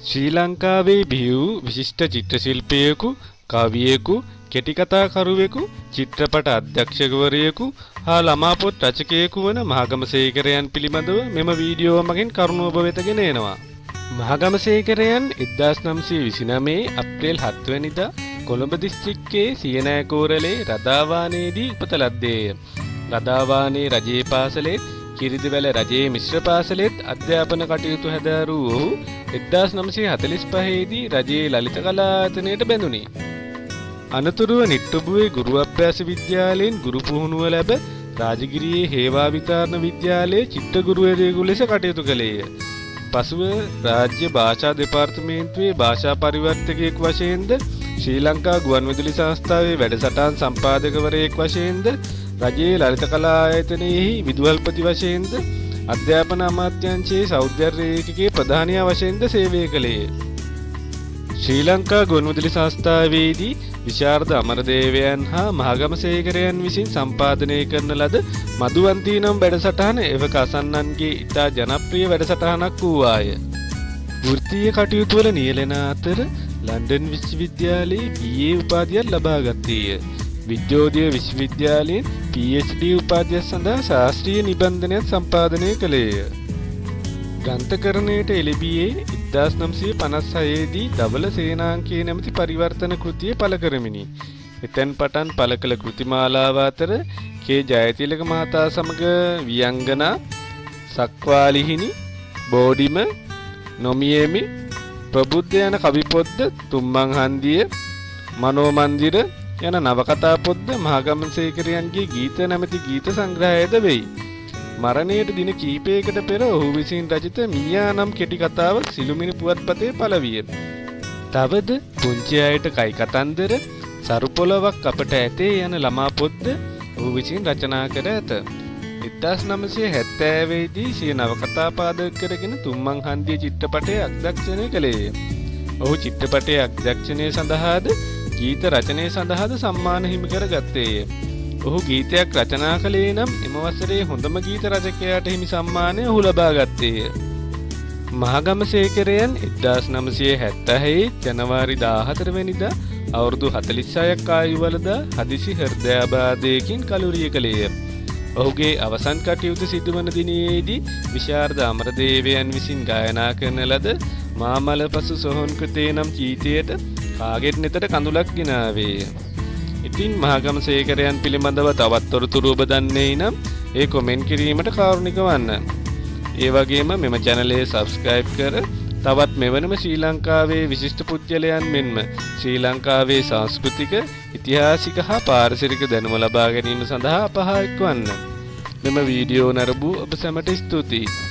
ශ්‍රී ලංකාවේ බිහි විශිෂ්ට චිත්‍ර ශිල්පියෙකු, කවියෙකු, කෙටිකතාකරුවෙකු, චිත්‍රපට අධ්‍යක්ෂකවරයෙකු හා ළමා පොත් රචකයෙකු වන මහගමසේකරයන් පිළිබඳව මෙම වීඩියෝ මගින් කරුණු ඔබ වෙත ගෙන එනවා. මහගමසේකරයන් 1929 අප්‍රේල් 7 වැනිදා කොළඹ දිස්ත්‍රික්කයේ සියනෑකෝරළේ රදාවානේදී උපත ලද්දේය. රදාවානේ රජයේ පාසලේ කිරිදිවැල රජයේ මිශ්‍ර පාසලෙත් අධ්‍යාපන කටයුතු හැදෑරූ ඔහු 1945 දී රජයේ ලලිත කලා ආයතනයට බැඳුණි. අනතුරුව නිට්ටඹුවේ ගුරු අභ්‍යාස විද්‍යාලයෙන් ගුරු පුහුණුව ලැබ රාජගිරියේ හේවා විතාරණ විද්‍යාලයේ චිත්‍ර ගුරුවරයෙකු ලෙස කටයුතු කළේය. පසුව රාජ්‍ය භාෂා දෙපාර්තමේන්තුවේ භාෂා පරිවර්තකයෙකු වශයෙන්ද ශ්‍රී ලංකා ගුවන්විදුලි සංස්ථාවේ වැඩසටහන් සම්පාදකවරයෙක් වශයෙන්ද රජයේ ලලිත කලා ආයතනයෙහි විදුහල්පති වශයෙන්ද අධ්‍යාපන අමාත්‍යාංශයේ සෞඛ්‍ය රේඛකයේ ප්‍රධානියා වශයෙන්ද සේවය කළේය. ශ්‍රී ලංකා ගුවන්විදුලි සංස්ථාවේදී විශාරද අමරදේවයන් හා මහගමසේකරයන් විසින් සම්පාදනය කරන ලද මధుවන්ති නම් වැඩසටහන එවක අසන්නන්ගේ ඉතා ජනප්‍රිය වැඩසටහනක් වූවාය. වෘත්තීය කටයුතු වල නියැලෙන අතර ලන්ඩන් විශ්වවිද්‍යාලයේ BA උපාධියක් ලබා ගත්තේය. විද්‍යෝදය විශ්වවිද්‍යාලයෙන් PhD උපාධිය සඳහා ශාස්ත්‍රීය නිබන්ධනයක් සම්පාදනය කළේය. ග්‍රන්ථකරණයට එළඹියේ 1956 දී ධවල සේනාංකයේ නැමැති පරිවර්තන කෘතිය පළ කරමිනි. එතෙන් පටන් පළ කළ කෘතිමාලාව අතර කේ ජයතිලක මහතා සමග වියංගනා, සක්වාලිහිණි, බෝඩිම, නොමියේමි, ප්‍රබුද්ධ යන කවි පොත්ද, තුම්මන් හන්දිය, මනෝමන්දිර යන නවකතා පොත්ද මහගමසේකරයන්ගේ ගීත නැමැති ගීත සංග්‍රහයද වෙයි. මරණයට දින කීපයකට පෙර ඔහු විසින් රචිත මීයා නම් කෙටි කතාව සිළුමිණි පුවත්පතේ පළ විය. තවද පුංචි අයට කයි කතන්දර, සරු පොළවක් අපට ඇතේ යන ළමා පොත්ද ඔහු විසින් රචනා කර ඇත. 1970 දී සිය නවකතා පාදක කරගෙන තුම්මන් හන්දිය චිත්‍රපටයේ අධ්‍යක්ෂණය කළේය. ඔහු චිත්‍රපටයේ අධ්‍යක්ෂණය සඳහාද ගීත රචනය සඳහාද සම්මාන හිමි කර ගත්තේය. ඔහු ගීතයක් රචනා කළේ නම් එම වසරේ හොඳම ගීත රචකයාට හිමි සම්මානය ඔහු ලබා ගත්තේය. මහගමසේකරයන් 1976 ජනවාරි 14 වෙනිදා අවුරුදු 46ක් ආයුවලදා හදිසි හෘදයාබාධයකින් කලුරිය කළේය. ඔහුගේ අවසන් කටයුතු සිදුවන දිනයේදී විශාරද අමරදේවයන් විසින් ගායනා කරන ලද මාමල පසු සොහොන් කෘතේ නම් ගීතයට කාගෙත් නෙතට කඳුලක් ගෙනාවේය. ඉතින් මහගමසේකරයන් පිළිබඳව තවත් තොරතුරු ඔබ දන්නේ නම් ඒ කොමෙන්ට් කිරීමට කාරුණික වන්න. ඒ වගේම මෙම channel එක subscribe කර තවත් මෙවැනිම ශ්‍රී ලංකාවේ විශිෂ්ට පුද්ගලයන් මෙන්ම ශ්‍රී ලංකාවේ සංස්කෘතික, ඉතිහාසික හා පාරිසරික දැනුම ලබා ගැනීම සඳහා අප හා එක්වන්න. මෙම වීඩියෝ නරඹූ ඔබ සැමට ස්තුතියි.